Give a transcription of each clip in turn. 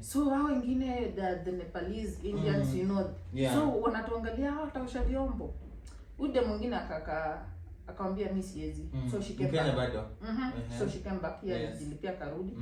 So hao wengine the Nepalese Indians you know. Yeah. So wanatuangalia hataosha vyombo. Ude mwingine akamwambia mimi siwezi. So she came back. Bado. So she came back here jilipia karudi.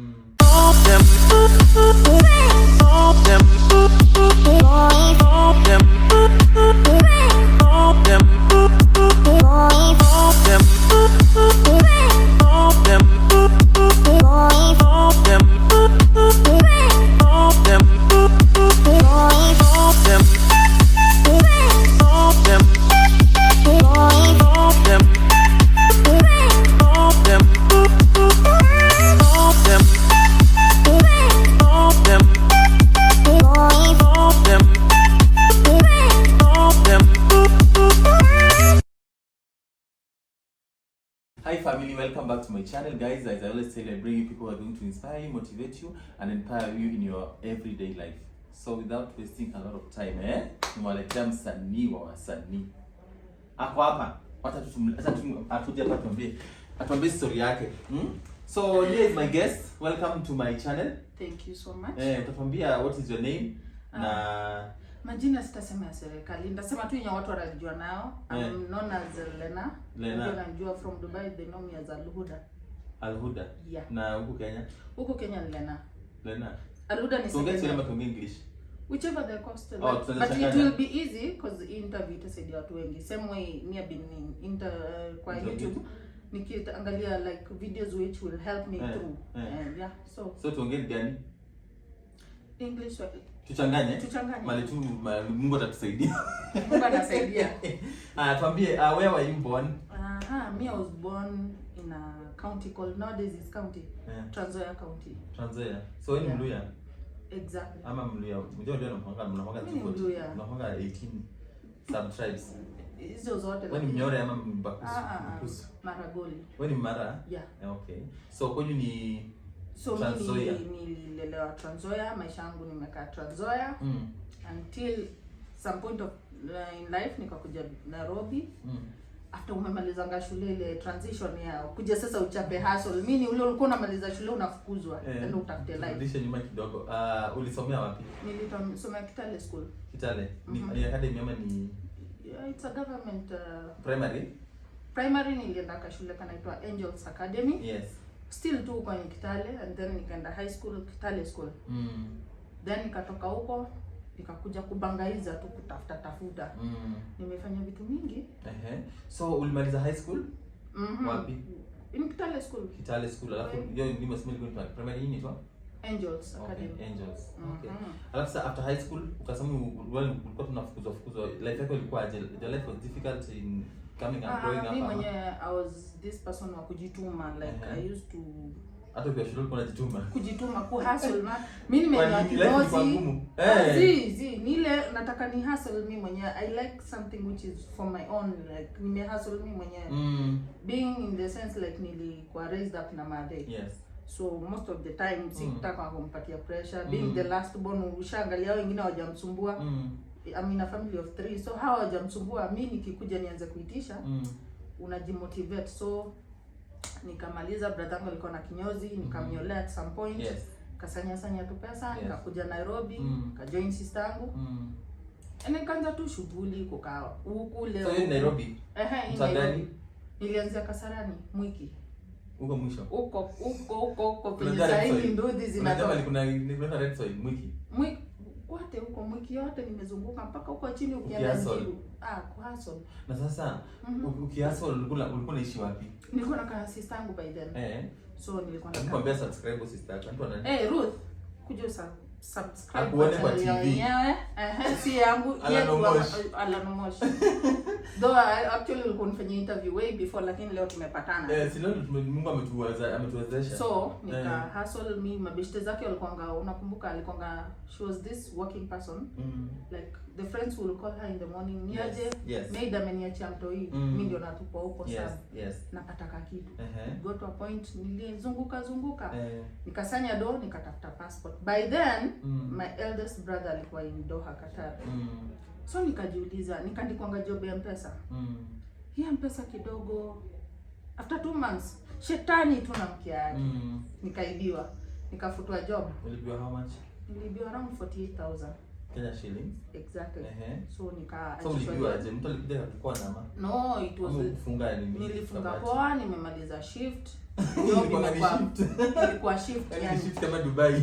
Hi family, welcome back to my channel guys. As I always tell you, I bring you people who are going to inspire you, motivate you and empower you in your everyday life. So without wasting a lot of time, nimewaletea msanii wa wasanii. Ako hapa, atuja hapa atuambie story yake. So here is my guest. Welcome to my channel. Thank you so much. Utatuambia what is your name? Na majina sitasema ya serikali. Ndasema tu yenye watu wanajua nao. I'm known as Lena. Lena. Wanajua from Dubai, they know me as Alhuda. Alhuda? Yeah. Na huko Kenya? Huko Kenya ni Lena. Lena. Alhuda ni second. So get English. Whichever the cost. But it will be easy because interview itasaidia watu wengi. Same way me have been kwa YouTube. Nikiangalia like videos which will help me through. And yeah, so tuongee gani? English. Tuchanganye. Mali tu Mungu atatusaidia. Mungu anasaidia. Tuambie where were you born? Me I was born in a county called nowadays is county. Trans-Nzoia County. Trans-Nzoia. So wewe ni Mluya? Exactly. Ama Mluya. Unajua ndio mnapanga tofauti. Mnapanga 18 sub tribes. Hizo zote. Wewe ni Mnyore ama Mbakusu? Maragoli. Wewe ni Mara? Yeah. Okay. So kwa hiyo ni mimi nililelewa Trans-Nzoia, maisha yangu nimekaa Trans-Nzoia until some point of in life nikakuja Nairobi. After umemalizanga shule ile transition ya kuja sasa uchape hustle. Mimi ule ulikuwa unamaliza shule unafukuzwa ndio utafute life. Rudisha nyuma kidogo. Ulisomea wapi? Nilisomea Kitale School. Kitale. Ni academy ama ni it's a government primary nilienda shule kanaitwa Angels Academy. Yes. Still tu kwa Kitale and then nikaenda high school Kitale School. Then nikatoka huko nikakuja kubangaiza tu kutafuta. Nimefanya vitu mingi. So ulimaliza high school? Wapi? In Kitale School. Kitale School. Alafu hiyo ni msimamo kwa primary ni tu? Angels Academy. Okay, Angels. Okay. Alafu after high school ukasema ulikuwa tunafukuzwa. Life yako ilikuwa aje? The life was difficult in coming and growing up. Mimi I was this person wa kujituma like I used to hata kwa shule kuna kujituma ku hustle na mimi nimeelewa kidozi nile nataka ni hustle mimi mwenyewe. I like something which is for my own, like nime hustle mimi mwenyewe. Being in the sense like nilikuwa raised up na mother. Yes. So most of the time sikutaka kumpatia pressure. Being the last born, ushaangalia wengine hawajamsumbua. I'm in a family of 3, so how hawajamsumbua mimi nikikuja nianze kuitisha unajimotivate. So nikamaliza, brother yangu alikuwa na kinyozi, nikamnyolea at some point. Yes. Kasanya tu pesa, nikakuja Nairobi, kajoin sister yangu. Nikaanza tu shughuli kukaa huku leo. So in Nairobi? Nairobi. Nilianzia Kasarani, Mwiki. Huko mwisho. Huko penye zaidi ndudi zinatoka. Kuna red soil Mwiki. Wote huko Mwiki yote nimezunguka mpaka huko chini ukienda juu. Kuhustle. Na sasa ukihustle ulikuwa unaishi wapi? Nilikuwa na sister yangu by then. So nilikuwa na nikwambia subscribe sister yako. Mtu anani? Ruth, kuja subscribe. Akuone kwa TV. Si yangu Alanomosh. Though actually ulikuwa unafanya interview way before, lakini leo tumepatana. Si leo Mungu ametuwezesha. So nika hustle me, mabeshte zake walikuanga, unakumbuka alikuanga, she was this working person. Like the friends will call her in the morning, niaje maid ameniachia mtoi, mimi ndio natupa huko sana. Napata kitu. Go to a point nilizunguka nikasanya do, nikatafuta passport. By then my eldest brother alikuwa in Doha, Qatar. So nikajiuliza, nikaandikwanga job ya M-Pesa. Hii M-Pesa kidogo. After 2 months, shetani tu na mkia yake. Nikaibiwa. Nikafutwa job. Ulibiwa how much? Nilibiwa around 48,000 Kenya shillings. Exactly. So ulijua aje? Mtu alikuja akikuwa na No, it was kufunga nini? Nilifunga poa, nimemaliza shift. Ilikuwa shift yani shift kama Dubai.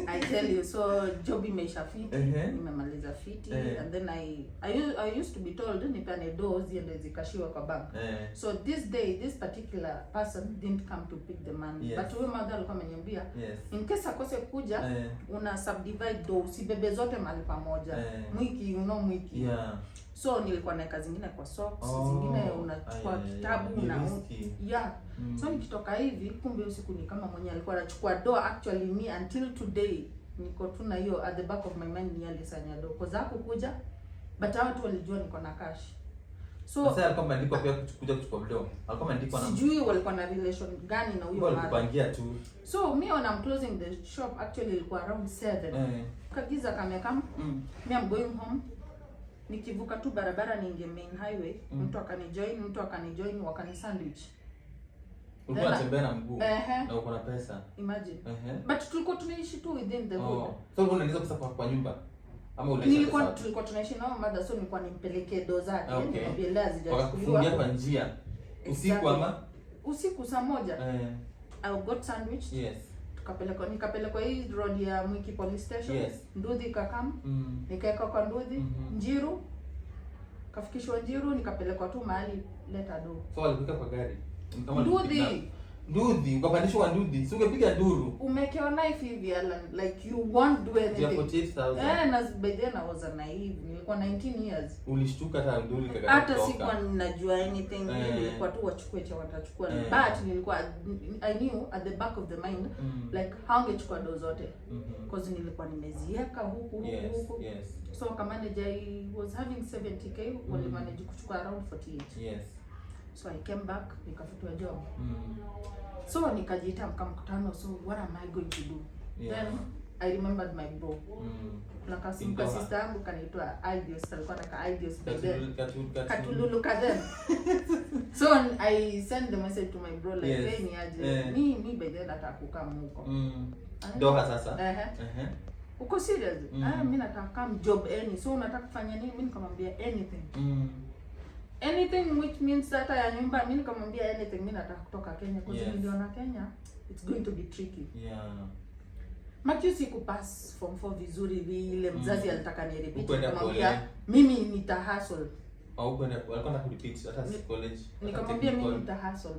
I tell you, so job imeisha fiti, nimemaliza fiti, and then I used to be told nipane doors ziende zikashiwa kwa bank. So this particular person didn't come to pick the money. But huyo mother alikuwa ameniambia in case akose kuja una subdivide do, usibebe zote mahali pamoja. Mwiki mwiki. So nilikuwa na kazi zingine kwa socks, zingine unachukua kitabu na so nikitoka hivi kumbe usiku ni kama mwenye alikuwa anachukua do. Actually me until today niko tu na hiyo at the back of my mind ni alisanya do kwa sababu kuja, but watu walijua niko na cash. So sasa alikuwa ameandikwa pia kuja kuchukua do. Alikuwa ameandikwa na sijui walikuwa na relation gani na huyo mama. Walipangia tu. So me when I'm closing the shop actually ilikuwa around 7. Kagiza kamekam. Me I'm going home. Nikivuka tu barabara niingie main highway, mtu akanijoin wakani sandwich. Ulikuwa unatembea na mguu na uko na pesa. Imagine. But tulikuwa tunaishi tu within the hood. So unaweza kusafiri kwa nyumba ama unaishi kwa tulikuwa tunaishi na mother, so nilikuwa nimpelekee do zake, niambie leo hazijachukuliwa kwa njia. Usiku ama usiku saa 1. I got sandwich. Nikapelekwa hii road ya Mwiki police station. Nduthi kakam. Nikaeka kwa Nduthi, Njiru. Kafikishwa Njiru, nikapelekwa tu mahali leta do. So alipika kwa gari. Nduthi ukapandishwa Nduthi. Si ungepiga nduru. Umekewa knife hivi like you won't do anything. Ya 48,000. Na by then I was naive. Nilikuwa 19 years. Ulishtuka hata nduru ikakata. Hata sikuwa ninajua anything. Nilikuwa tu wachukue cha watachukua. But nilikuwa I knew at the back of the mind like hangechukua do zote. Because nilikuwa nimezieka huku. So kama manager I was having 70k, wali manage kuchukua around 48. So I came back, nikafutwa job. So nikajiita mkamkutano, so what am I going to do? Then I remembered my bro. Nakasimka sister yangu kanaitwa Ideos, alikuwa na Ideos by then. Katululu kadem. So I sent the message to my bro like, hey ni aje. Me by then atakuka muko. Doha sasa. Uko serious? Mimi nataka job any. So unataka kufanya nini? Mimi nikamwambia anything. Anything which means that ya nyumba. Mimi nikamwambia anything, mimi nataka kutoka Kenya kwa sababu niliona Kenya it's going to be tricky. Majusi kupass form 4 vizuri vile mzazi alitaka ni repeat, nikamwambia mimi nita hustle. Au kwenda alikuwa na repeat hata college. Nikamwambia mimi nita hustle.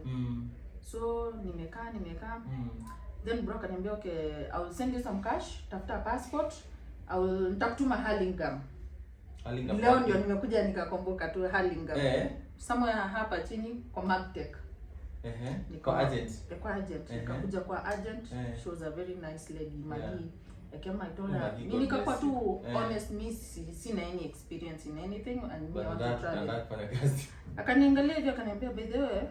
So nimekaa then bro akaniambia okay, I will send you some cash, tafuta passport, nitakutuma Hurlingham. Leo ndio nimekuja nikakumbuka tu Hurlingham. Somewhere hapa chini kwa Magtech. Kwa agent. Nikakuja kwa agent. She was a very nice lady, Magi. Kama I told her, mimi nikakuwa tu honest, mimi sina any experience in anything and me want to travel. Akaniangalia hivi akaniambia by the way,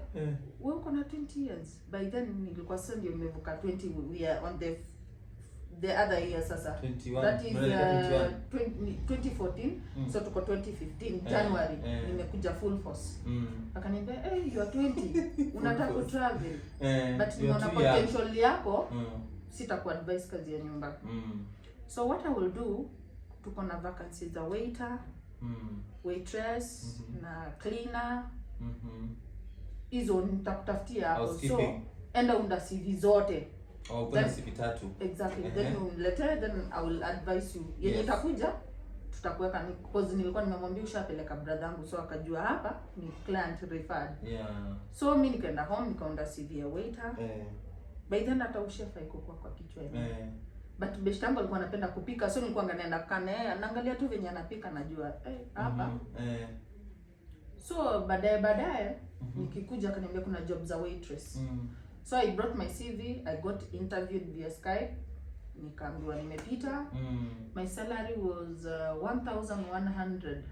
wewe uko na 20 years. By then nilikuwa sasa ndio nimevuka 20, we are on the other year sasa. 21. That is 2014. So tuko 2015 January nimekuja full force. Akaniambia you are 20 unataka ku travel but niona potential yako, sitakuwa advice kazi ya nyumba. So what I will do, tuko na vacancies za waiter, waitress na cleaner. Hizo nitakutafutia hapo. So enda unda CV zote. Kuna CV 3. Exactly. Then unilete, then I will advise you. Yenye itakuja tutakuweka ni because nilikuwa nimemwambia ushapeleka brother yangu, so akajua hapa ni client referred. So mimi nikaenda home nikaunda CV ya waiter. By then hata ushefa iko kwa kichwa hivi. But best yangu alikuwa anapenda kupika, so nilikuwa naenda kana naangalia tu venye anapika najua hapa. So baadaye nikikuja akaniambia kuna job za waitress. So I brought my CV, I got interviewed via Skype. Nikaambiwa nimepita. My salary was 1,100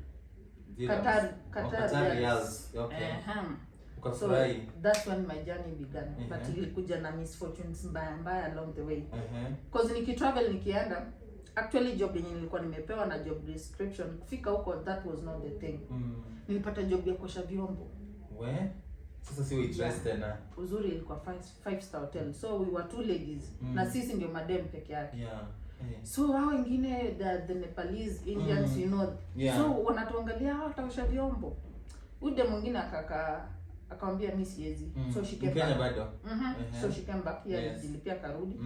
Qatar riyals. So that's when my journey began. But ilikuja na misfortunes mbaya along the way. Because nikitravel nikienda, actually job yenye nilikuwa nimepewa na job description, kufika huko that was not the thing. Nilipata job ya kuosha vyombo. Sasa si waitress tena. Uzuri ilikuwa 5-star hotel. So we were 2 ladies. Na sisi ndio madam peke yake. So hao wengine the Nepalese Indians you know. So wanatuangalia hataosha vyombo. Ude mwingine akamwambia mimi siwezi. So she came back. So she came back here nilipia karudi.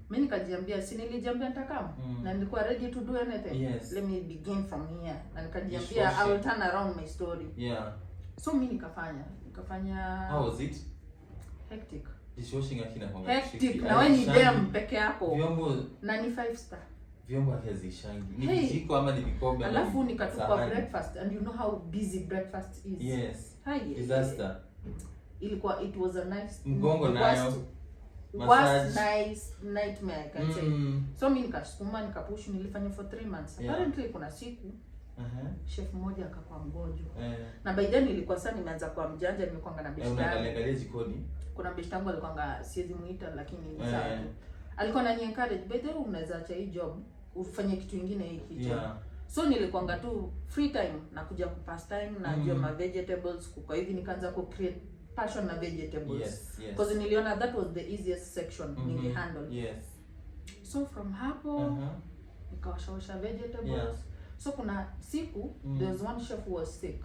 Mimi nikajiambia si nilijiambia nitakam na nilikuwa ready to do anything. Let me begin from here. Na nikajiambia I will turn around my story. So mimi nikafanya How was it? Hectic. Dishwashing akina kwa hectic. Na wewe ni dem peke yako. Vyombo na ni 5 star. Vyombo hazishangi. Ni vijiko ama ni vikombe? Alafu nikatupa breakfast and you know how busy breakfast is. Yes. Disaster. It was a nice mgongo nayo. Was nice nightmare I can say. So mimi nikasukuma nikapush nilifanya for 3 months. Apparently kuna siku chef mmoja akakuwa mgonjwa. Na by then ilikuwa sana nimeanza kuwa mjanja nimekuanga na beshta. Unaangalia jikoni. Kuna beshta yangu alikuwa siwezi muita lakini sawa. Alikuwa anani-encourage by the way unaweza acha hii job ufanye kitu kingine hii kitchen. So nilikuanga tu free time na kuja ku pass time na jua ma vegetables kwa hivi nikaanza ku create passion na vegetables because niliona that was the easiest section ninge handle. So from hapo nikawashaosha vegetables. So kuna siku there was one chef who was sick.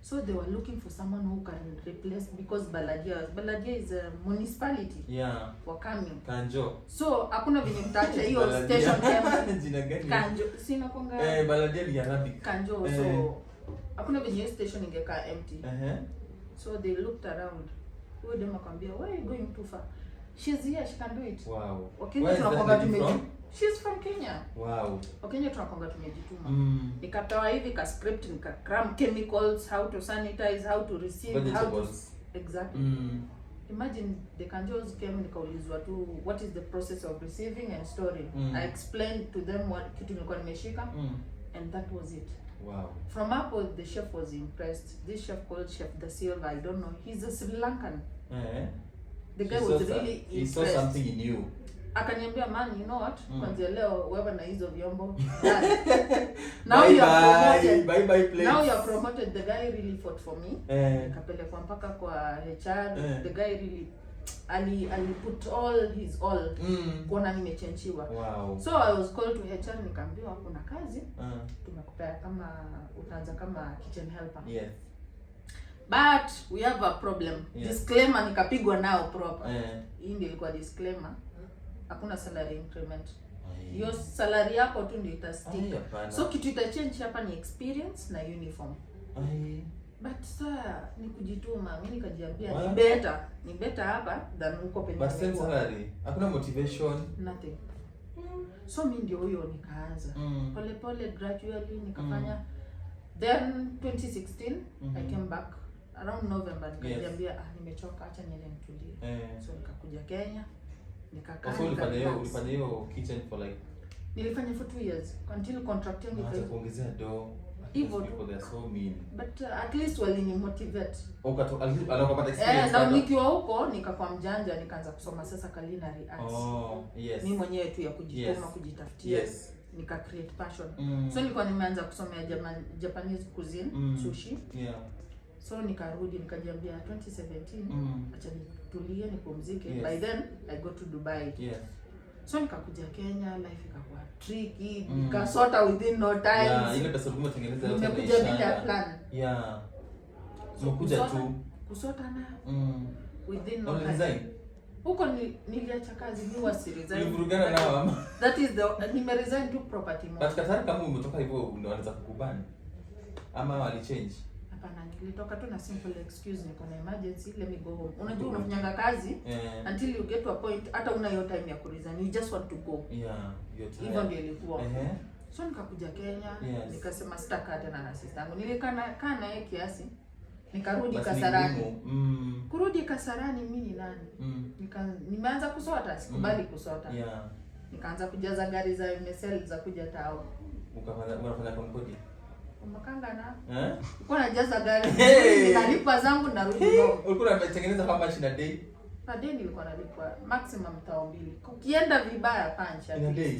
So they were looking for someone who can replace because Baladia is a municipality. Wakami. Kanjo. So hakuna venye mtaacha hiyo station kama jina gani? Kanjo. Sina konga. Baladia ni Arabic. Kanjo. So hakuna venye hiyo station ingekaa empty. So they looked around. Who them akamwambia, "Why are you going too far?" She's here, she can do it. Wow. Wakenya tunakonga tumejituma. She's from Kenya. Wow. Wakenya tunakonga tumejituma. Nikapewa hivi ka script nika cram chemicals, how to sanitize, how to receive, how to exactly. Imagine the Kanjos came nikaulizwa tu what is the process of receiving and storing. I explained to them what kitu nilikuwa nimeshika and that was it. Wow. From Apple the chef was impressed. This chef called Chef Da Silva, I don't know. He's a Sri Lankan. The guy was really impressed. He saw something in you. Akaniambia man, you know what? Kwanza leo wewe na hizo vyombo. Now you are promoted. Bye place. Now you are promoted. The guy really fought for me. Kapelekwa mpaka kwa HR. The guy really ali put all his all kuona nimechenjiwa. Wow. So I was called to HR nikaambiwa kuna kazi. Tumekupea kama utaanza kama kitchen helper. But we have a problem. Disclaimer nikapigwa nao proper. Hii ndio ilikuwa disclaimer. Hakuna salary increment. Hiyo salary yako tu ndio itastick. So kitu itachange hapa ni experience na uniform. But sasa ni kujituma. Mimi nikajiambia ni better hapa than uko penye. But same salary. Hakuna motivation. Nothing. So mimi ndio huyo nikaanza. Pole pole gradually nikafanya. Then 2016 I came back around November nikajiambia nimechoka acha niende nitulie. So nikakuja Kenya. Nikakaa. So ulifanya hiyo kitchen for like nilifanya for 2 years until contract yangu ikaongezea do. Hivyo people they are so mean. But at least walini motivate. Alipata experience. Na nikiwa huko nikakuwa mjanja nikaanza kusoma sasa culinary arts. Mimi mwenyewe tu ya kujituma kujitafutia. Nika create passion. So nilikuwa nimeanza kusomea Japanese cuisine, sushi. So nikarudi nikajiambia 2017 acha nitulie nipumzike. By then I go to Dubai. So nikakuja Kenya, life ikakuwa tricky, nikasota within no time. Ile pesa umetengeneza yote nimekuja bila plan. Umekuja tu kusota na within no time. Resign. Huko niliacha kazi ni wasi resign. Ulivurugana nao ama? That is the nimeresign to property mo. But Katari kama umetoka hivyo ndio wanaanza kukubani. Ama wali change? Hapana, nilitoka tu na simple excuse niko na emergency, let me go home. Unajua unafanyanga kazi until you get to a point hata una hiyo time ya kuresign, you just want to go. Hivyo ndio ilikuwa. So nikakuja Kenya, nikasema sitaka tena na sister yangu. Nilikaa naye kiasi. Nikarudi Kasarani. Kurudi Kasarani mimi ni nani? Nimeanza kusota, sikubali kusota. Nikaanza kujaza gari za MSL za kuja tao. Unafanya konkodi? Umakanga na. Uko najaza gari. Nalipa zangu narudi home. Ulikuwa umetengeneza how much in a day? A day nilikuwa nalipwa maximum 2,000. Ukienda vibaya pancha. In a day?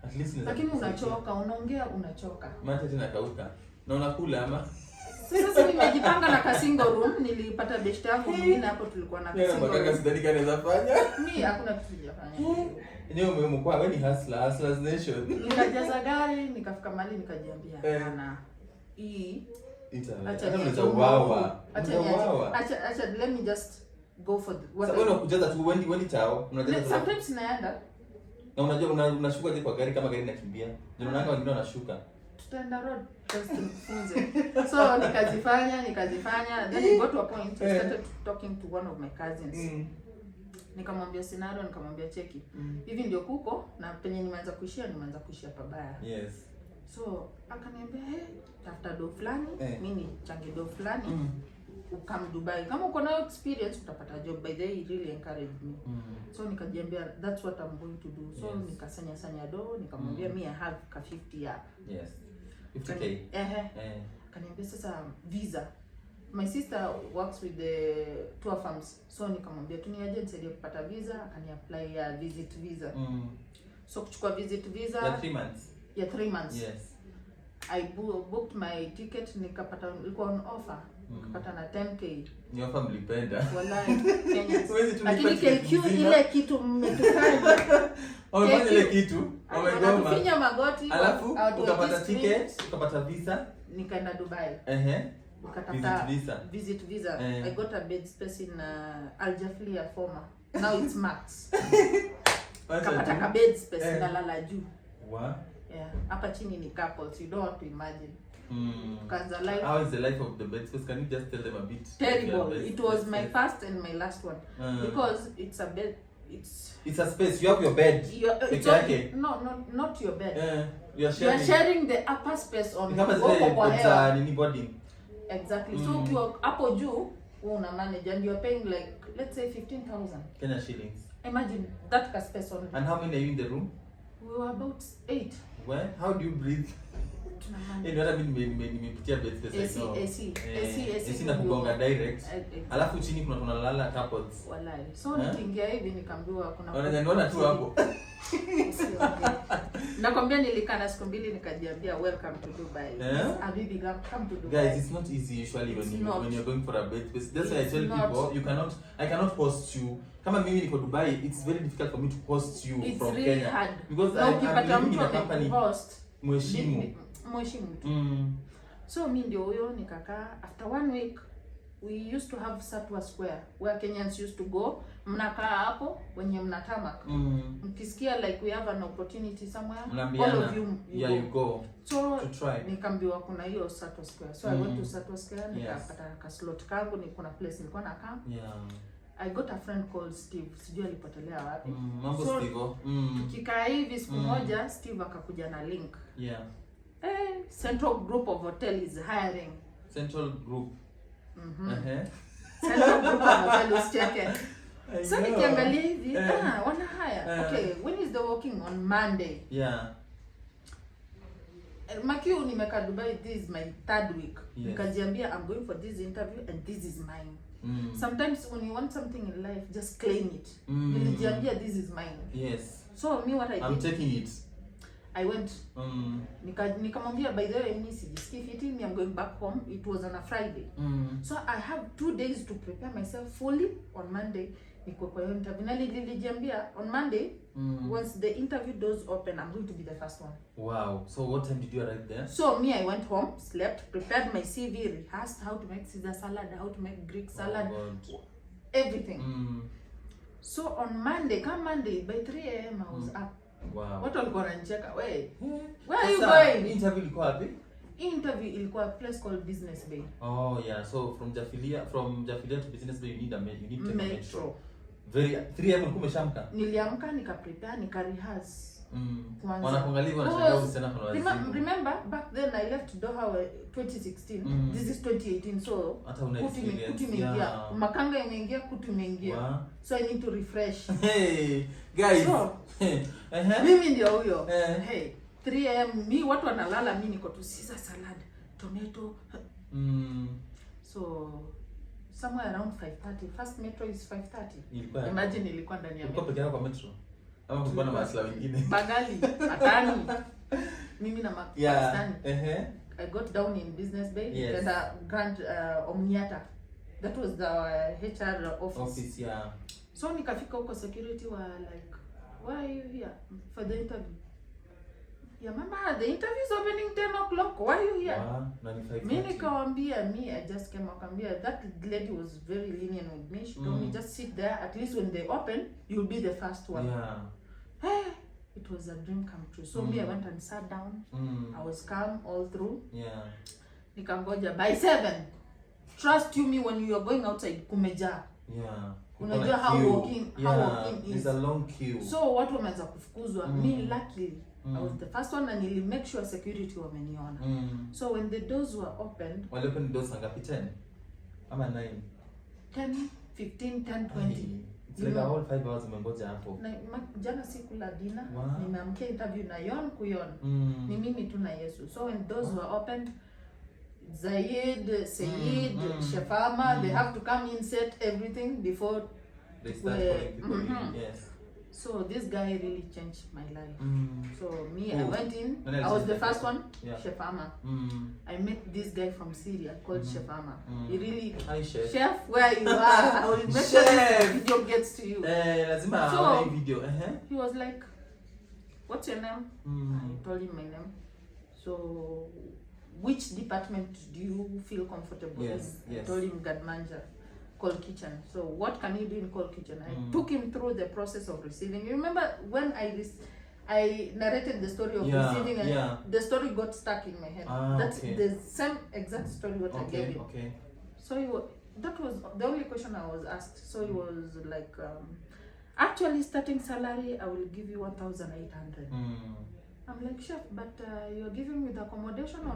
At least lakini unachoka, unaongea unachoka. Mate tena kauka. Na unakula ama? Sasa nimejipanga na ka single room, nilipata best yangu mwingine hapo tulikuwa na ka single room. Nataka sidhani kanaweza fanya. Mimi hakuna kitu sijafanya. Enyewe muhimu kwa wewe ni hustlers nation. Nikajaza gari, nikafika mahali nikajiambia bana hii acha niweza uwawa. Acha let me just go for what. Sasa wewe unakujaza tu wendi chao. Unajaza sometimes naenda. Na unajua unashuka je kwa gari kama gari inakimbia. Ndio unaanga wengine wanashuka. Tutaenda road just nifunze. So nikazifanya then we got to a point I started talking to one of my cousins. Nikamwambia scenario, nikamwambia cheki. Hivi ndio kuko na penye nimeanza kuishia pabaya. Yes. So akaniambia tafuta do fulani, mimi change do fulani. Ukam Dubai. Kama uko na experience utapata job. By the way, he really encouraged me. So nikajiambia that's what I'm going to do. So nikasanya do, nikamwambia me I have ka 50 ya. Yes. 50k. Akaniambia sasa visa. My sister works with the tour firms. So nikamwambia tu ni agent nisaidie kupata visa, akani apply ya visit visa. So kuchukua visit visa ya 3 months. Ya 3 months. Yes. I booked my ticket, nikapata ilikuwa on offer. Nikapata na 10k. Ni offer mlipenda. Wallahi Kenya. Lakini KQ ile kitu mmetufanya. Wamefanya ile kitu. Wamegoma. Kufinya magoti. Alafu ukapata ticket, ukapata visa, nikaenda Dubai. Nikatafuta visit visa. I got a bed space in Al Jaflia former. Now it's Max. Kapata ka bed space nalala juu. Wow. Yeah, hapa chini ni couples. You don't want to imagine. Life. How is the life of the bed space? Can you just tell them a bit? Terrible. It was my first and my last one because it's a bed. It's a space. You have your bed. Not your bed. You are sharing the upper space on boarding. Exactly. So ukiwa hapo juu una manage and you are paying like let's say 15,000 Kenya shillings. Imagine that space only. And how many are you in the room? We were about 8. Where? How do you breathe? Nimepitia bed space. AC na kugonga direct. Alafu chini kuna lala couples. Wallahi. So nikiingia hivi nikaambiwa kuna Unaona tu hapo. Nakwambia nilikaa na siku 2 nikajiambia welcome to Dubai. Habibi come to Dubai. Guys, it's not easy usually when you're going for a bed space. That's why I tell people I cannot host you. Kama mimi niko Dubai, it's very difficult for me to host you from really Kenya. Hard. Because I'm living in a company. Mheshimu tu. So mimi ndio huyo nikakaa. After 1 week we used to have Satwa Square where Kenyans used to go. Mnakaa hapo wenye mnatamak. Mkisikia like we have an opportunity somewhere, all of you go. So to try. Nikambiwa kuna hiyo Satwa Square. So I went to Satwa Square, nikapata ka slot kangu, ni kuna place nilikuwa nakaa. I got a friend called Steve. Sijui alipotelea wapi. Mambo so, Steve. Kikaa hivi siku moja Steve akakuja na link. Central Group of Hotel is hiring. Central Group. Central Group of Hotel is checking. So nikiangalia hivi, wana hire. Okay, when is the working? On Monday. Makiu nimekaa Dubai, this is my 3rd week. Nikajiambia I'm going for this interview and this is mine. Sometimes when you want something in life, just claim it. Nilijiambia this is mine. Yes. So me what I did, I'm taking it. I went. Nikamwambia by the way mimi sijisikii fiti, I'm going back home. It was on a Friday. So I have 2 days to prepare myself fully. On Monday niko kwa interview. Nilijiambia on Monday once the interview doors open, I'm going to be the first one. Wow. So what time did you arrive there? So me I went home, slept, prepared my CV, rehearsed how to make Caesar salad, how to make Greek salad, everything. So on Monday, by 3 a.m. I was up. Wow. Watu walikuwa wananicheka, where are you going? Interview ilikuwa wapi? Interview ilikuwa a place called Business Bay. Oh yeah, so from Jaffilia to Business Bay you need to take a metro. 3 a.m. kumeshamka. Niliamka nikaprepare, rehearse. Wanakuangalia wanashangaa sana kwa Lazima. Remember back then I left Doha 2016. This is 2018, so kuti imeingia. Makanga imeingia, kuti imeingia. So I need to refresh. Hey guys. So, mimi ndio huyo. Hey, 3 a.m. mi watu wanalala, mimi niko tu Caesar salad, tomato. So somewhere around 5:30. First metro is 5:30. Imagine ilikuwa ndani ya metro. Ulikuwa peke yako kwa metro? Ama kulikuwa na masla wengine? Bagali, Atani. Mimi na Pakistani. I got down in Business Bay. Yes. And Grand Omniata. That was the HR office. Yeah. So nikafika huko, security were like, why are you here for the interview? Yeah, mama, the interview is opening 10 o'clock. Why are you here? Me nikawambia, I just came akambia, that lady was very lenient with me. She told me, just sit there. At least when they open, you'll be the first one. Yeah. Hey, it was a dream come true. So I went and sat down. I was calm all through. Yeah. Nikangoja by 7. Trust you me, when you are going outside, kumeja. Yeah. Unajua how walking is. It's a long queue. So watu wameanza kufukuzwa. Me luckily I was the first one, and I make sure security wameniona. So when the doors were opened, wale open the doors ngapi? 10 ama 9? 10, 15, 10, 20. It's like a whole 5 hours umengoja hapo. Na jana sikula dinner, nimeamkia interview na yon kuyon. Ni mimi tu na Yesu. So when doors were opened, Zayed, Sayed, Shefama, they have to come in, set everything before they start calling people in. Yes. So this guy really changed my life. So me, I went in. I was the first one. Yeah. Shefama. I met this guy from Syria called Shefama. He really. Hi, Chef. Chef, where you are? I will make sure the video gets to you. Lazima so video. He was like, "What's your name?" I told him my name. So, which department do you feel comfortable in? I told him Gadmanja. Cold kitchen. So what can you do in cold kitchen? I took him through the process of receiving. You remember when I narrated the story of receiving, and the story got stuck in my head. That's the same exact story what I gave him. So that was the only question I was asked. So he was like, actually starting salary, I will give you 1,800. I'm like, chef, but you're giving with accommodation or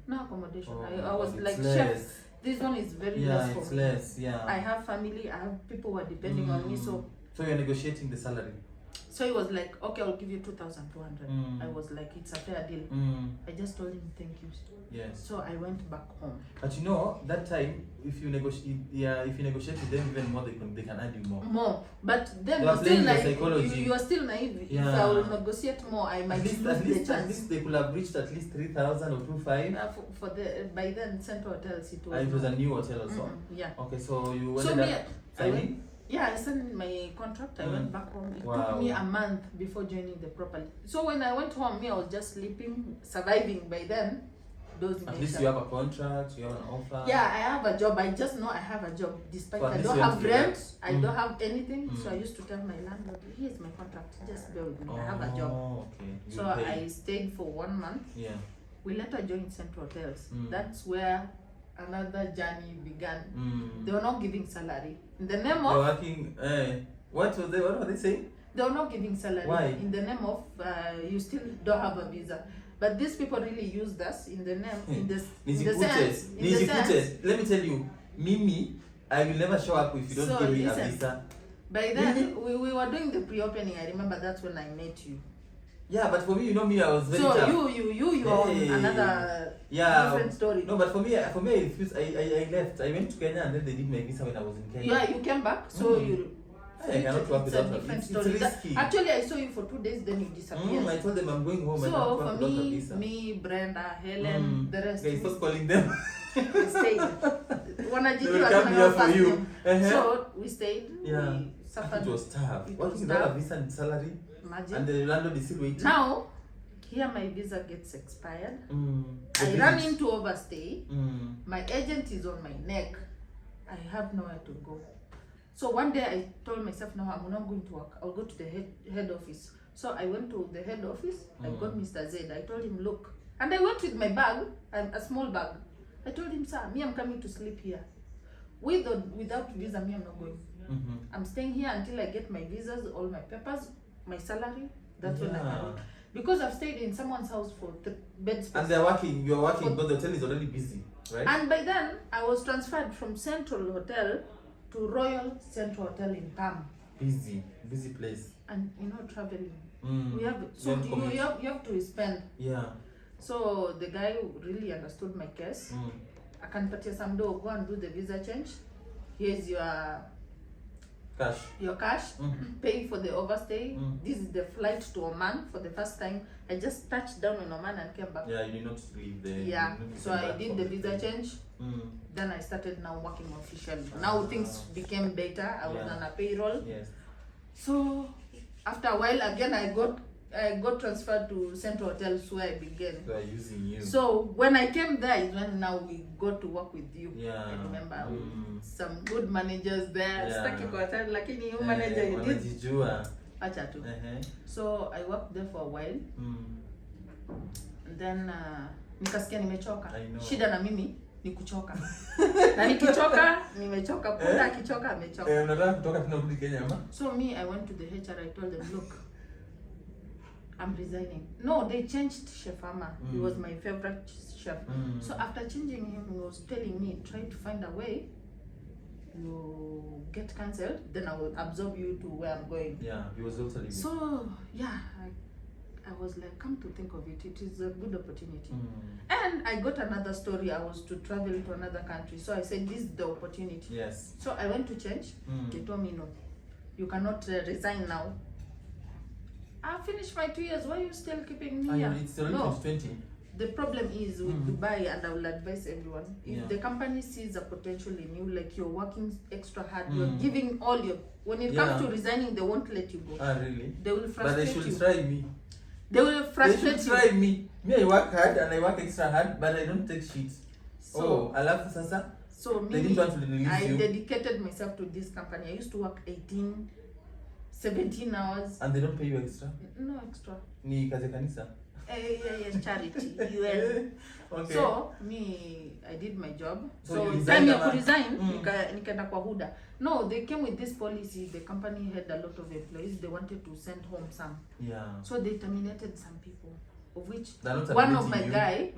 no accommodation? I was like, less. Chef, this one is very less for me. Less, I have family, I have people who are depending on me, so you're negotiating the salary. So he was like, okay, I'll give you 2,200. I was like, it's a fair deal. I just told him thank you. Yes. So I went back home. But you know, that time, if you negotiate with them even more, they can add you more. More, but then you're still like, you are still naive. If I will negotiate more, I might lose the chance. At least they could have reached at least 3,000 or 2,500. For the by then Central Hotels it was a new hotel also. Yeah. Okay, so you went signing. Yeah, I sent my contract. I went back home. It took me a month before joining the property. So when I went home, I was just sleeping, surviving. By then, those at least you have a contract, you have an offer. Yeah, I have a job. I just know I have a job, despite I don't have rent. I don't have anything. So I used to tell my landlord, "Here's my contract. Just bear with me. I have a job." Okay. So I stayed for 1 month. Yeah. We later joined Central Hotels. That's where another journey began. They were not giving salary in the name of working. What were they saying? They were not giving salary. Why? In the name of you still don't have a visa. But these people really used us in the name in the sense. Let me tell you, Mimi, I will never show up if you don't give me a visa. By then we were doing the pre-opening. I remember that's when I met you. Yeah, but for me, you know me, I was very tough. So you are on another different story. No, but for me, I refused. I left. I went to Kenya and then they did my visa when I was in Kenya. Yeah, you came back, so I cannot work without a visa. It's risky. Actually, I saw you for 2 days, then you disappeared. I told them I'm going home. So for me, Brenda, Helen, the rest. Okay, stop calling them. We stayed. They will come here for you. So we stayed. Yeah. We suffered. It was tough. Working without a visa and salary. Imagine. And the landlord is still waiting. Now, here my visa gets expired. I ran into overstay. My agent is on my neck. I have nowhere to go. So one day I told myself, no, I'm not going to work. I'll go to the head office. So I went to the head office. I got Mr. Z. I told him, look. And I went with my bag, a small bag. I told him, sir, me, I'm coming to sleep here. With or without visa, me, I'm not going. I'm staying here until I get my visas, all my papers, my salary. That's when I can. Because I've stayed in someone's house for the bed space. And you're working, but the hotel is already busy, right? And by then, I was transferred from Central Hotel to Royal Central Hotel in Palm. Busy place. And traveling. We have you have to spend. Yeah. So the guy really understood my case. I can purchase some dough, go and do the visa change. Here's your Your cash, pay for the overstay. This is the flight to Oman for the first time. I just touched down in Oman and came back. Yeah, you did not leave there. Yeah, so I did the visa change. Then I started now working officially. Now things became better. I was on a payroll. Yes. So after a while again I got transferred to Central Hotels where I began. They are using you. So when I came there is when now we got to work with you. Yeah. I remember some good managers there. Staki kwa tani lakini you manager you did. Wanajijua. Acha tu. So I worked there for a while. And then nikasikia nimechoka. Shida na mimi ni kuchoka. Na nikichoka nimechoka, punda akichoka amechoka. Unataka kutoka tena kurudi Kenya ama? So me I went to the HR, I told them, look, I'm resigning. No, they changed Chef Ama. He was my favorite chef. So after changing him, he was telling me, try to find a way you get cancelled, then I will absorb you to where I'm going. Yeah, he was also leaving. So yeah, I was like, come to think of it, it is a good opportunity. And I got another story. I was to travel to another country. So I said, this is the opportunity. Yes. So I went to change. They told me, no, you cannot resign now. I finished my 2 years. Why are you still keeping me here? It's already 2020. The problem is with Dubai, and I will advise everyone, if the company sees a potential in you, like you're working extra hard, you're giving all your, when it comes to resigning, they won't let you go. Really? They will frustrate you. But they should try me. They will frustrate you. They should try me. Me, I work hard and I work extra hard, but I don't take shit. So, alafu sasa? So me, they didn't want to release you. I dedicated myself to this company. I used to work 18, 17 hours. And they don't pay you extra? No extra. Ni kazi kanisa? Yes, charity. Okay. So me, I did my job. So time you could resign, nikaenda kwa Huda. No, they came with this policy. The company had a lot of employees. They wanted to send home some. Yeah. So they terminated some people, of which one of my guy,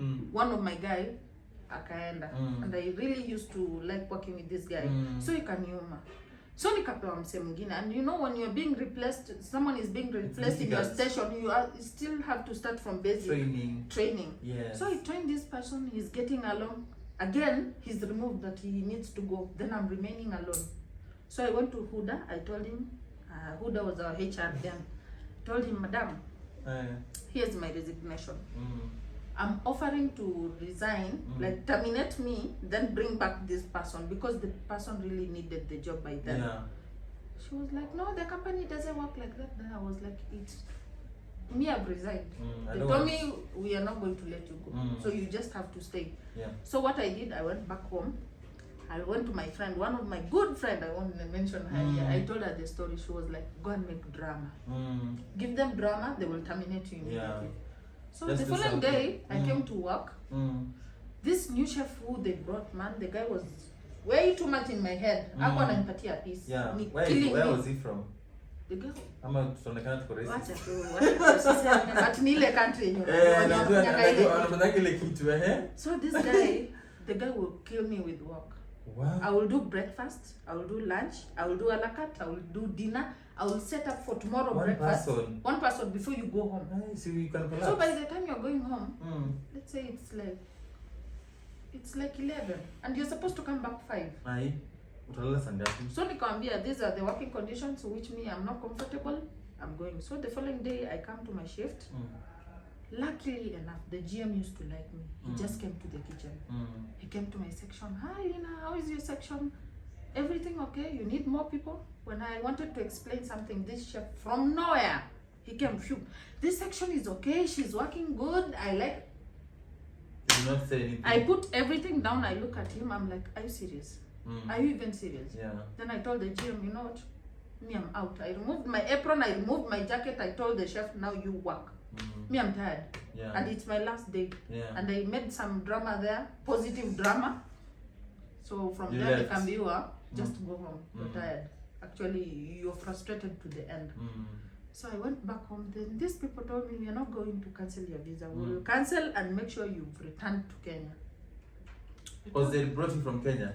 akaenda. And I really used to like working with this guy. So ikaniuma. So nikapewa mse mwingine, and you know when you're being replaced, someone is being replaced in your station, you still have to start from basic training. Yes. So I trained this person, he's getting along. Again, he's removed that he needs to go. Then I'm remaining alone. So I went to Huda. I told him, Huda was our HR then. Told him, Madam, here's my resignation. I'm offering to resign, like terminate me, then bring back this person, because the person really needed the job by then. Yeah. She was like, no, the company doesn't work like that. Then I was like, it's me, I've resigned. They told me, we are not going to let you go. So you just have to stay. Yeah. So what I did, I went back home. I went to my friend, one of my good friend, I won't mention her here. I told her the story. She was like, go and make drama. Give them drama, they will terminate you immediately. So the following day, I came to work. This new chef who they brought, man, the guy was way too much in my head. I want to empathia a piece. Yeah. Where was he from? The girl. Ama tunaonekana tuko racist. Wacha tu. But ni ile country yenyewe. So this guy, the guy will kill me with work. Wow. I will do breakfast, I will do lunch, I will do a la carte, I will do dinner, I will set up for tomorrow breakfast. One person before you go home. So you can collapse. So by the time you're going home, let's say it's like 11 and you're supposed to come back 5. So nikamwambia, these are the working conditions which me I'm not comfortable, I'm going. So the following day I come to my shift. Luckily enough, the GM used to like me. He just came to the kitchen. He came to my section. Hi, Lina, how is your section? Everything okay? You need more people? When I wanted to explain something, this chef from nowhere, he came. Phew, this section is okay. She's working good. I like. Did not say anything. I put everything down. I look at him. I'm like, are you serious? Are you even serious? Yeah. Then I told the GM, you know what? Me, I'm out. I removed my apron. I removed my jacket. I told the chef, now you work. Me, I'm tired. Yeah. And it's my last day. Yeah. And I made some drama there, positive drama. So from You there, left. Nikambiwa, just go home. You're tired. Actually, you're frustrated to the end. So I went back home. Then these people told me, we are not going to cancel your visa. We will cancel and make sure you've returned to Kenya. Because they brought you from Kenya.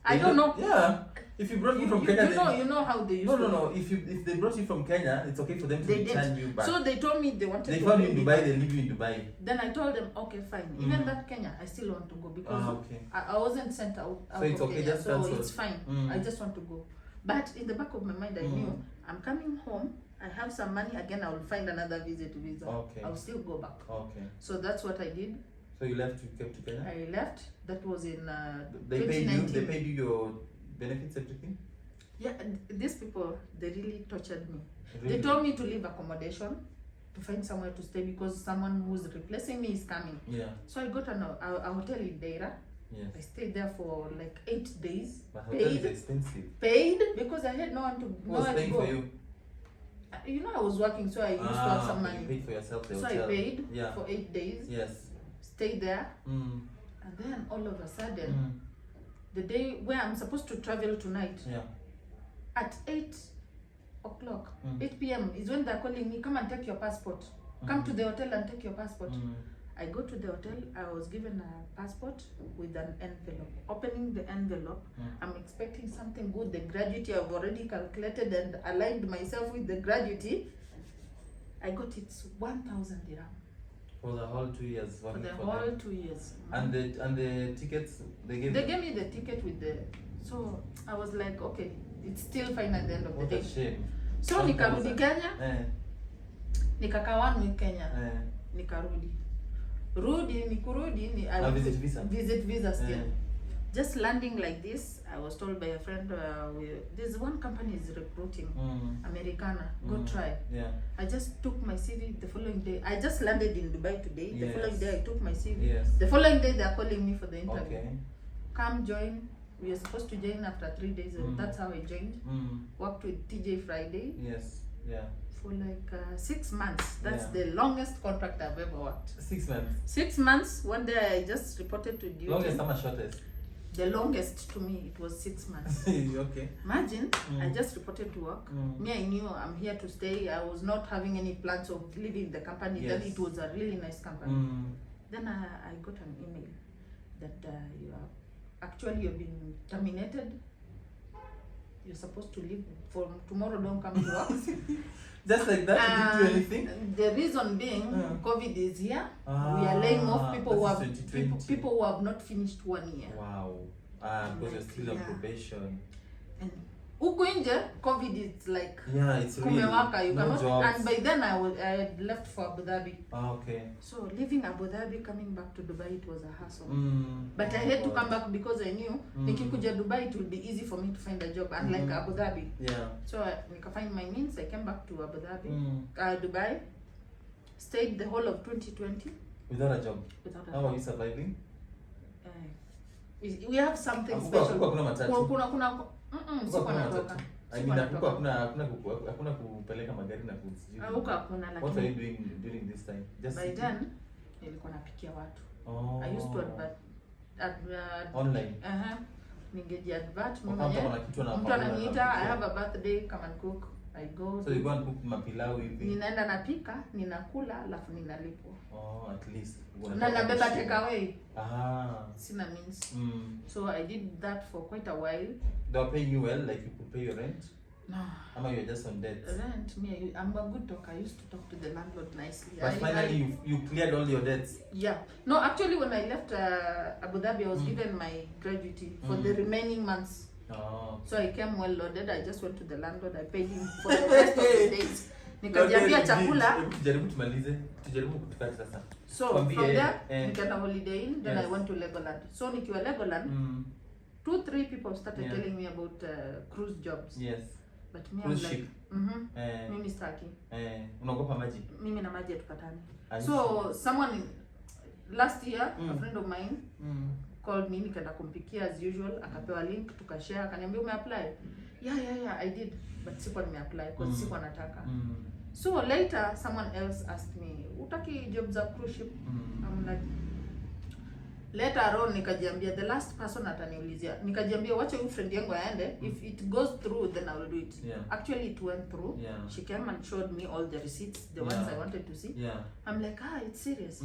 I don't know. Yeah. If you brought you from Kenya, you know how they used to. No. If they brought you from Kenya, it's okay for them to return you back. So they told me they wanted. They found you in Dubai. They leave you in Dubai. Then I told them, okay, fine. Even that Kenya, I still want to go because I wasn't sent out. So it's of okay, Kenya, just so cancel. it's fine. I just want to go. But in the back of my mind, I knew I'm coming home. I have some money again. I will find another visa. Okay. I'll still go back. Okay. So that's what I did. So you left, you came to Kenya? I left. That was in they 2019. They paid you your benefits, everything? Yeah, these people, they really tortured me. Really? They told me to leave accommodation, to find somewhere to stay because someone who's replacing me is coming. Yeah. So I got a hotel in Deira. Yes. I stayed there for like 8 days. But hotel is expensive. Paid because I had no one to Who was paying for you? You know, I was working, so I used to have some money. You paid for yourself the so hotel. I paid for 8 days. Yes. Stayed there. And then all of a sudden, the day where I'm supposed to travel tonight, at 8 o'clock, 8 p.m. is when they're calling me, come and take your passport. Come to the hotel and take your passport. I go to the hotel, I was given a passport with an envelope. Opening the envelope, I'm expecting something good. The gratuity I've already calculated and aligned myself with the gratuity. I got it 1,000 dirham. For the whole 2 years? For the whole 2 years. And the tickets, they gave me the ticket with the... So I was like, okay, it's still fine at the end of the day. What a shame. So nikarudi Kenya, nikakaa 1 week Kenya, nikarudi. Visit visa still. Just landing like this, I was told by a friend, there's one company is recruiting, Americana, go try. I just took my CV the following day. I just landed in Dubai today. The following day I took my CV. The following day they are calling me for the interview. Come join. We are supposed to join after 3 days. That's how I joined. Worked with TJ Friday. For like 6 months. That's the longest contract I've ever worked. 6 months? 6 months. One day I just reported to duty. Longest or shortest? The longest to me, it was 6 months. Okay. Imagine, I just reported to work. Me, I knew I'm here to stay. I was not having any plans of leaving the company. Then it was a really nice company. Then I got an email that you've been terminated. You're supposed to leave from tomorrow. Don't come to work. Just like that, you didn't do anything? The reason being, COVID is here. We are laying off people who have not finished 1 year. Wow. Because you're still on probation. And huku nje, COVID is like, it's real. You no cannot, jobs. and by then I had left for Abu Dhabi. Okay. So leaving Abu Dhabi, coming back to Dubai, it was a hassle. But I had to come back because I knew nikikuja Dubai, it will be easy for me to find a job, unlike Abu Dhabi. So I find my means. I came back to Abu Dhabi, Dubai, stayed the whole of 2020 without a job. How are you surviving? We have something special. Hakuna kupeleka magari na kuzijua. Hakuna, lakini what are you doing during this time? Just by then nilikuwa napikia watu. I used to advert online. Ningeji advert mimi mwenyewe. Mtu ananiita, I have a birthday, come and cook. I go. So you go and cook mapilau hivi. Ninaenda napika, ninakula, alafu ninalipwa. At least. Na nabeba take away. Sina means. So I did that for quite a while. They were paying you well, like you could pay your rent? No. Ama you're just on debt? Rent, I'm a good talker. I used to talk to the landlord nicely. But finally you cleared all your debts? Yeah. No, actually when I left Abu Dhabi, I was given my gratuity for the remaining months. So I came well loaded. I just went to the landlord. I paid him for the rest of the days. Nikajiambia chakula. Tujaribu tumalize. Tujaribu kutukati sasa. So from there, nikaenda Holiday Inn. Then I went to Legoland. So nikiwa Legoland, 2-3 people started telling me about cruise jobs. But me, cruise I'm like, mimi staki. Unaogopa maji? Mimi na maji hatukatani. So someone last year, a friend of mine, called me, nikaenda kumpikia as usual, akapewa link, tukashare, akaniambia umeapply? Yeah, I did. But sikuwa nimeapply because sikuwa nataka. So later, someone else asked me, utaki jobs za cruise ship? I'm like, later on, nikajiambia, the last person ataniulizia, nikajiambia, wacha huyu friend yangu aende, if it goes through, then I will do it. Actually, it went through. She came and showed me all the receipts, the ones I wanted to see. I'm like, it's serious.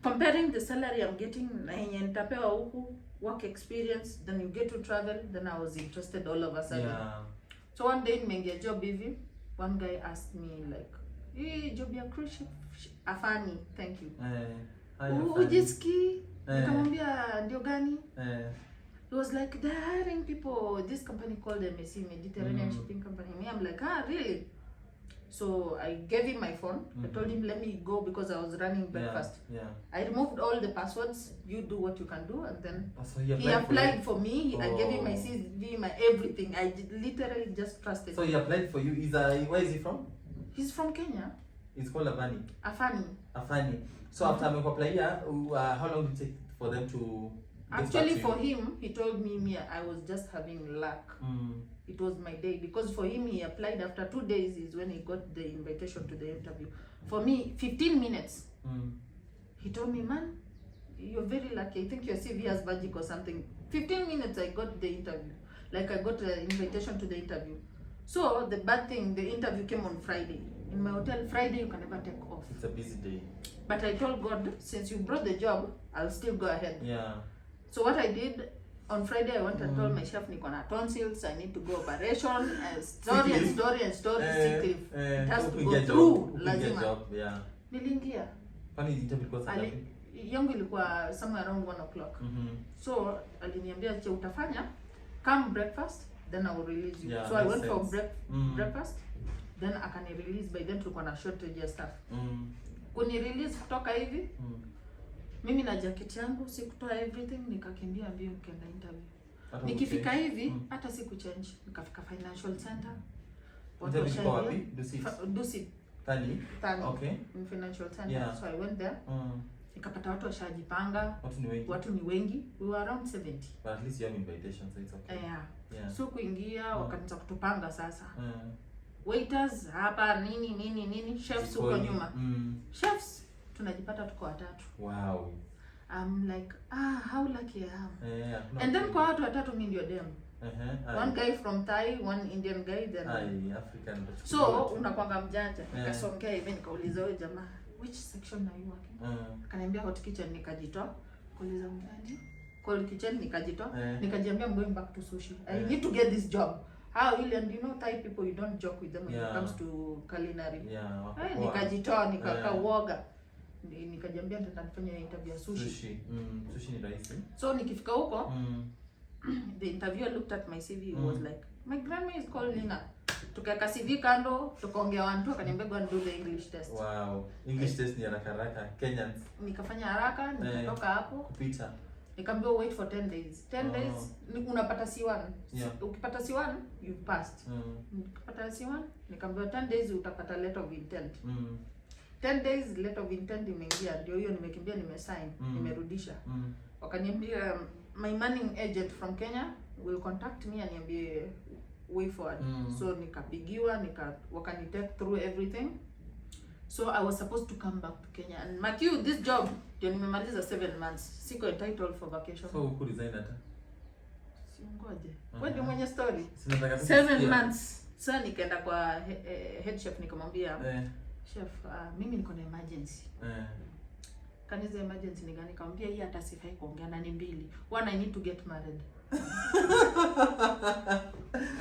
Comparing the salary I'm getting, na yenye nitapewa huku, work experience, then you get to travel, then I was interested all of a sudden. So one day, nimeingia job hivi, one guy asked me like, hey, job ya cruise ship, afani, thank you. Ujiski? Nikamwambia ndio gani? He was like, they're hiring people, this company called MSC, Mediterranean Shipping Company. Me, I'm like, really? So I gave him my phone. I told him, let me go because I was running breakfast. I removed all the passwords. You do what you can do. And then so he applied for me. I gave him my CV, my everything. I literally just trusted him. So he applied for you. Where is he from? He's from Kenya. It's called Afani. Afani. So after I apply here, how long did it take for them to... Actually, for him, he told me I was just having luck. It was my day. Because for him, he applied after 2 days is when he got the invitation to the interview. For me, 15 minutes. He told me, man, you're very lucky. I think your CV has magic or something. 15 minutes, I got the interview. Like, I got the invitation to the interview. So, the bad thing, the interview came on Friday. In my hotel, Friday, you can never take off. It's a busy day. But I told God, since you brought the job, I'll still go ahead. Yeah. So what I did, on Friday I went and told my chef, niko na tonsils, I need to go operation, story, sick leave. It has to go through Lazima. Yeah. Nilingia. Funny interview because yangu ilikuwa somewhere around 1 o'clock. So aliniambia che utafanya, come breakfast, then I will release you. So I went for breakfast, then akani release. By then tulikuwa na shortage ya staff. Kuni release kutoka hivi. Mimi na jacket yangu sikutoa everything, nikakimbia mbio nikaenda interview. Nikifika hivi hata sikuchange, nikafika financial center. Interview wapi? Dusit. Tani. Okay. In financial center. So I went there. Nikapata watu washajipanga. Watu ni wengi. We were around 70. But at least you have invitation, so it's okay. Yeah. So kuingia wakaanza kutupanga sasa. Waiters hapa nini, chefs huko nyuma. Chefs tunajipata tuko watatu. Wow. I'm like, how lucky I am. And then kwa watu watatu mimi ndio dem. One guy from Thai, one Indian guy, then African. So unakwanga mjanja. Nikasongea hivi nikauliza wewe jamaa, which section are you working? Akaniambia hot kitchen, nikajitoa. Kuuliza mgani? Cold kitchen, nikajitoa. Nikajiambia I'm going back to sushi. I need to get this job. How you and you know Thai people, you don't joke with them when it comes to culinary. Nikajitoa, nikakaa uoga. Nikajiambia nitafanya interview ya sushi. Sushi ni rahisi. So nikifika huko, the interviewer looked at my CV, was like, my grandma is called Nina. Tukaweka CV kando, tukaongea wantu, akaniambia go and do the English test. Wow. English test ni haraka. Kenyans. Nikafanya haraka, nikatoka hapo. Kupita. Nikaambiwa wait for 10 days. 10 days unapata C1. Ukipata C1, you've passed. Ukipata C1, nikaambiwa 10 days utapata letter of intent. 10 days letter of intent imeingia, ndio hiyo nimekimbia, nimesign, nimerudisha. Wakaniambia my manning agent from Kenya will contact me and niambie way forward. So nikapigiwa, wakani take through everything. So I was supposed to come back to Kenya, and mark you, this job ndio nimemaliza 7 months. Siko entitled for vacation. So uko resign hata? Singoje. Wewe ndio mwenye story. 7 months. Sasa nikaenda kwa head chef nikamwambia, chef, mimi niko na emergency. Kaniza emergency ni gani? Nikamwambia hii hata sifai kuongea na ni mbili. One, I need to get married.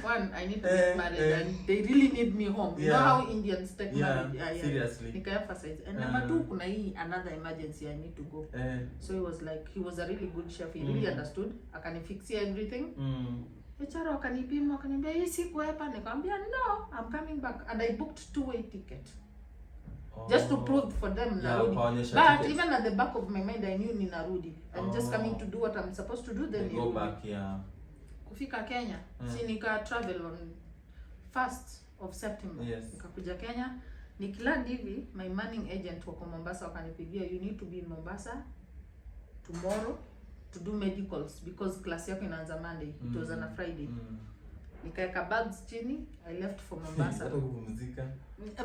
One, I need to get married and they really need me home. You know how Indians take marriage. Seriously. Nika emphasize. And number 2, kuna hii another emergency, I need to go. So he was like, he was a really good chef. He really understood. Akanifixia everything. HR wakanipima, wakaniambia hii siku hapa. Nikamwambia no, I'm coming back, and I booked 2-way ticket. Just to prove for them narudi. But even at the back of my mind I knew ni narudi. I'm just coming to do what I'm supposed to do, then go back. Kufika Kenya, si nika travel on 1st of September. Nikakuja Kenya, nikiland hivi, my manning agent wako Mombasa wakanipigia, you need to be in Mombasa tomorrow to do medicals because class yako inaanza Monday. It was on a Friday. Nikaeka bags chini, I left for Mombasa. Hata kupumzika.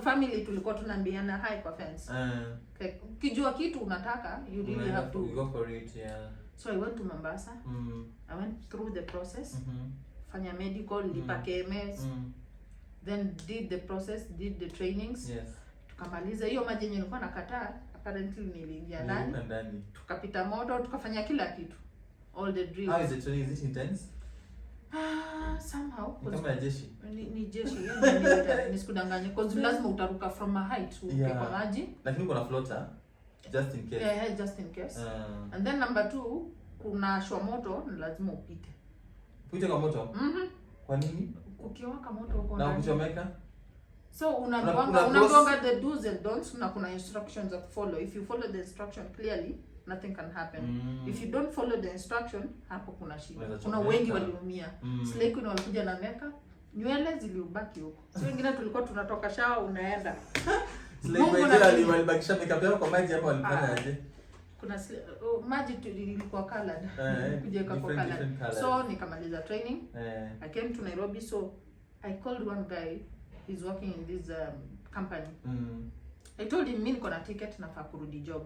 Family tulikuwa tunaambiana hi kwa fence. Kijua kitu unataka, you really have to go for it. So I went to Mombasa. I went through the process. Fanya medical, lipa KMS. Then did the process, did the trainings. Tukamaliza hiyo maji yenye nilikuwa nakataa, apparently niliingia ndani. Tukapita moto, tukafanya kila kitu. All the drills. How is the training? Is it intense? Somehow. Kama jeshi. Ni jeshi. Nisikudanganye because lazima utaruka from a height kwa maji. Lakini kuna floater just in case. Just in case. And then number 2, kuna shwa moto ni lazima upite. Upite kwa moto? Kwa nini? Ukiwaka moto huko na kuchomeka. So unagonga the do's and don'ts, na kuna instructions of follow. If you follow the instruction clearly, nothing can happen. If you don't follow the instruction, hapo kuna shida. Kuna wengi waliumia. Slay Queen walikuja na meka, nywele ziliubaki huko. So wengine tulikuwa tunatoka shower unaenda. Slay Queen walibakisha makeup yao kwa maji, hapo walifanya aje? Kuna maji ilikuwa colored. Kuja kwa colored. So nikamaliza training. I came to Nairobi, so I called one guy. He's working in this company. I told him mimi niko na ticket nafaa kurudi job.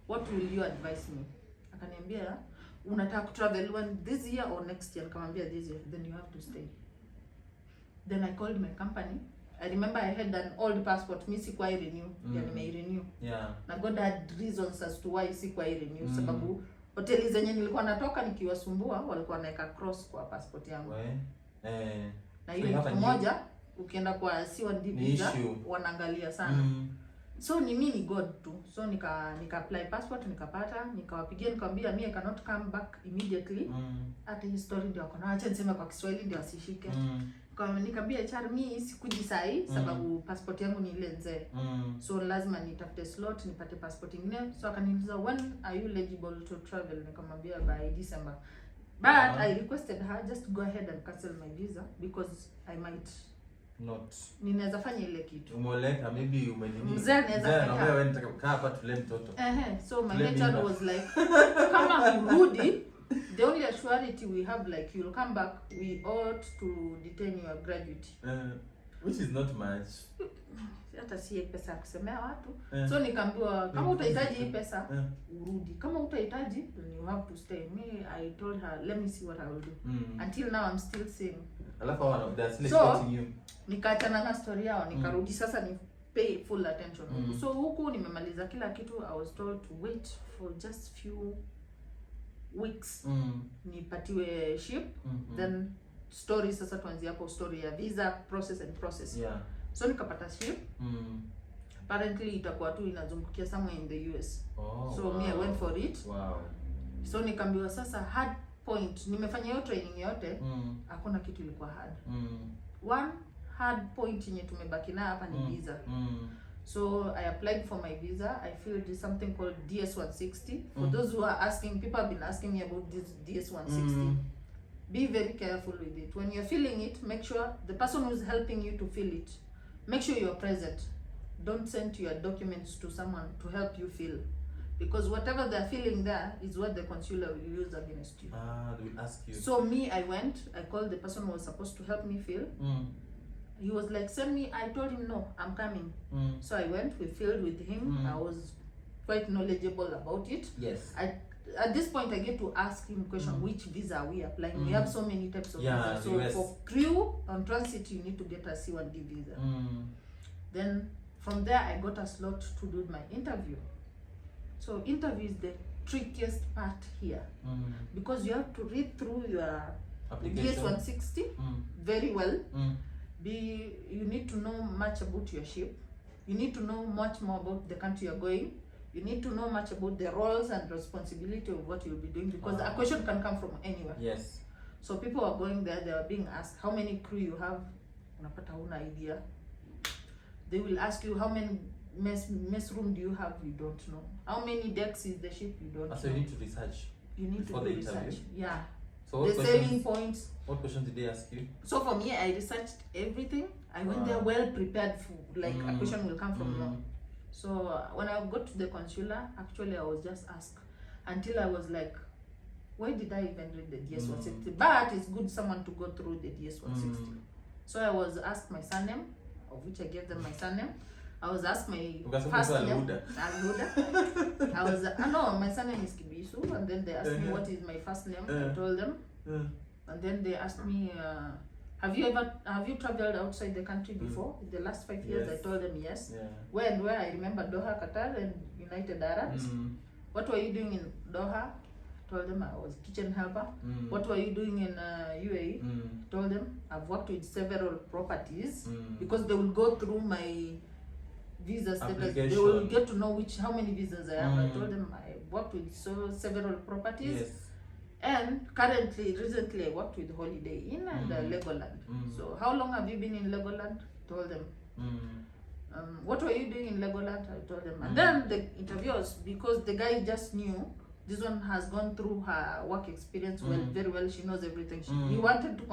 What will you advise me? Akaniambia unataka travel when this year or next year? Nikamwambia this year. Then you have to stay. Then I called my company. I remember I had an old passport, mimi sikuwa renew. Yani nime renew. Yeah. Na God had reasons as to why sikuwa renew, sababu hoteli zenye nilikuwa natoka nikiwasumbua walikuwa naeka cross kwa passport yangu. Na hiyo so moja ukienda kwa C1D visa wanaangalia sana. So ni mimi ni God tu. So nika apply passport nikapata, nikawapigia nikamwambia mimi I cannot come back immediately. Hata hii story ndio wako na acha niseme kwa Kiswahili ndio asishike. Kwa nikamwambia HR mimi sikuji sahi sababu passport yangu ni ile nzee. So lazima nitafute slot nipate passport nyingine. So akaniuliza when are you eligible to travel? Nikamwambia by December. But I requested her just go ahead and cancel my visa because I might not. Ninaweza fanya ile kitu. Umeoleka maybe umenini. Mzee anaweza na wewe unataka kukaa hapa tule mtoto. So my HR was like kama urudi, the only assurity we have like you'll come back, we ought to detain your gratuity. Which is not much. Hata si pesa ya kusemea watu. So nikaambiwa kama utahitaji hii pesa urudi. Kama utahitaji then you have to stay. Me I told her let me see what I will do. Until now I'm still saying. Alafu wana they are still expecting you. Nikaachana na story yao nikarudi sasa ni pay full attention. So huku nimemaliza kila kitu. I was told to wait for just few weeks. Nipatiwe ship. Then story sasa tuanzie hapo, story ya visa process and process. Yeah. So nikapata ship. Apparently itakuwa tu inazungukia somewhere in the US. So me I went for it. So nikaambiwa sasa hard point, nimefanya hiyo training yote, hakuna kitu ilikuwa hard. One hard point yenye tumebaki nayo hapa ni visa. So I applied for my visa. I filled something called DS-160. For those who are asking, people have been asking me about this DS-160. Be very careful with it. When you're filling it, make sure the person who's helping you to fill it, make sure you're present. Don't send your documents to someone to help you fill. Because whatever they're filling there is what the consular will use against you. They will ask you. So me, I went, I called the person who was supposed to help me fill. He was like, send me, I told him no, I'm coming. So I went, we filled with him. I was quite knowledgeable about it. Yes. At this point, I get to ask him question, which visa are we applying? We have so many types of visa. So US. for crew on transit, you need to get a C1D visa. Then from there, I got a slot to do my interview. So interview is the trickiest part here. Because you have to read through your DS-160 very well. You need to know much about your ship. You need to know much more about the country you're going. You need to know much about the roles and responsibility of what you'll be doing, because a question can come from anywhere. Yes. So people are going there, they are being asked how many crew you have. Unapata huna idea. They will ask you how many mess room do you have, you don't know. How many decks is the ship, you don't know. So you need to research. You need to do research. Yeah. So the selling points. What questions did they ask you? So for me, I researched everything. I went there well prepared for like a question will come from now. So when I got to the consular, actually I was just asked until I was like, why did I even read the DS-160? But it's good someone to go through the DS-160. So I was asked my surname, of which I gave them my surname. I was asked my first name. Alhuda. I was no, my surname is Kibisu, and then they asked me what is my first name. I told them, and then they asked me, have you traveled outside the country before in the last 5 years? I told them yes. Where and where? I remember Doha, Qatar, and United Arabs. What were you doing in Doha? I told them I was kitchen helper. What were you doing in UAE? Told them I've worked with several properties, because they will go through my visa status. They will get to know how many visas I have. I told them I worked with several properties. And recently I worked with Holiday Inn and Legoland. So how long have you been in Legoland? Told them. What were you doing in Legoland? I told them. And then the interviewers, because the guy just knew this one has gone through her work experience very well. She knows everything. He wanted to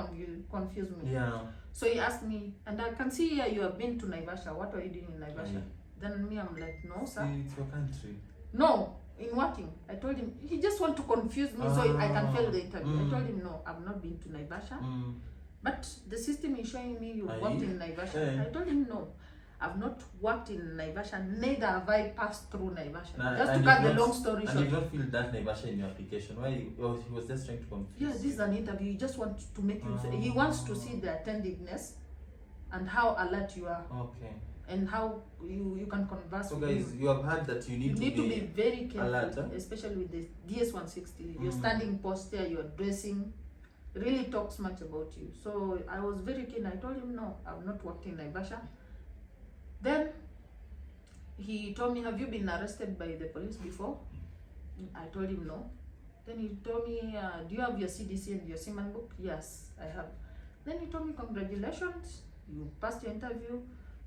confuse me. Yeah. So he asked me, and I can see here you have been to Naivasha. What were you doing in Naivasha? Then me, I'm like, no, sir. It's your country. No, in working. I told him, he just want to confuse me so I can fail the interview. I told him, no, I've not been to Naivasha. But the system is showing me you worked in Naivasha. I told him, no, I've not worked in Naivasha, neither have I passed through Naivasha. Just to cut the long story short. And you don't feel that Naivasha in your application. Why? He was just trying to confuse. Yeah, this is an interview. He just wants to make you. He wants to see the attentiveness and how alert you are. Okay. And how you can converse. So guys, you have heard that you need to be very careful, alert, especially with the DS-160. Your standing posture, your dressing, really talks much about you. So I was very keen. I told him, no, I've not worked in Naivasha. Then he told me, have you been arrested by the police before? I told him no. Then he told me, do you have your CDC and your Seaman book? Yes, I have. Then he told me, congratulations, you passed your interview,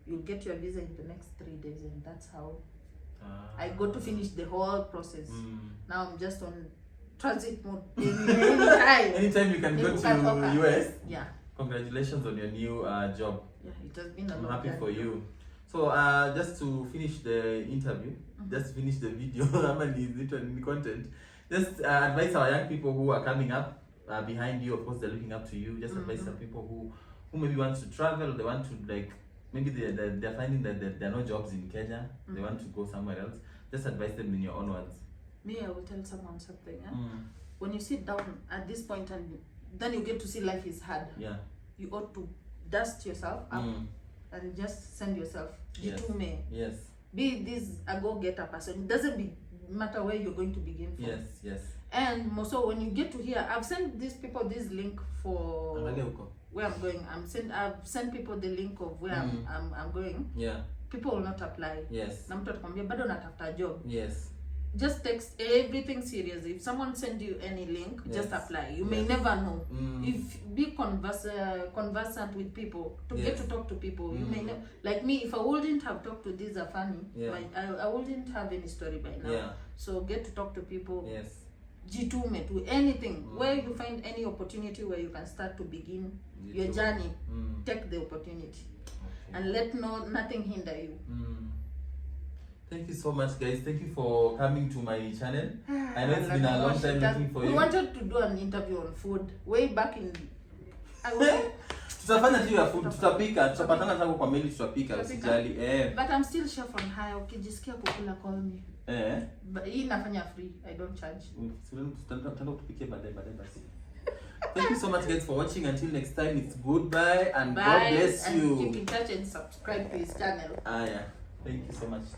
you'll get your visa in the next 3 days. And that's how I got to finish the whole process. Now I'm just on transit mode. Anytime you can go to US. Yeah. Congratulations on your new job. Yeah, it has been a long I'm happy time. for you. So just to finish the interview, just finish the video, the content, just advise our young people who are coming up behind you. Of course, they're looking up to you. Just advise some people who maybe want to travel, they want to, like, maybe they're finding that there are no jobs in Kenya, they want to go somewhere else. Just advise them in your own words. Me, I will tell someone something. When you sit down at this point and then you get to see life is hard, you ought to dust yourself up and just send yourself. Wajitume. Yes. Be this a go-getter person. It doesn't matter where you're going to begin from. Yes, yes. And more so when you get to here, I've sent these people this link for where I'm going. I've sent people the link of where I'm going. Yeah. People will not apply. Yes. Na mtu atakwambia bado natafuta job. Yes. Just text everything seriously. If someone send you any link, just apply. You may never know. If be conversant with people to get to talk to people. You may know. Like me, if I wouldn't have talked to this Afani, I wouldn't have any story by now. Yeah. So get to talk to people. Yes. Wajitume to anything. Where you find any opportunity where you can start to begin your journey, take the opportunity. And let nothing hinder you. Thank you so much, guys. Thank you for coming to my channel. I know it's been a long time looking for you. We wanted to do an interview on food way back in. Tutafanya tu ya food, tutapika, tutapatana tangu kwa meli tutapika, usijali. But I'm still chef on high. Ukijisikia kukula call me. Hii nafanya free. I don't charge. Tutaenda kutupikia baadaye basi. Thank you so much, guys, for watching. Until next time, it's goodbye and God bless you. And keep in touch and subscribe to his channel. Yeah. Thank you so much.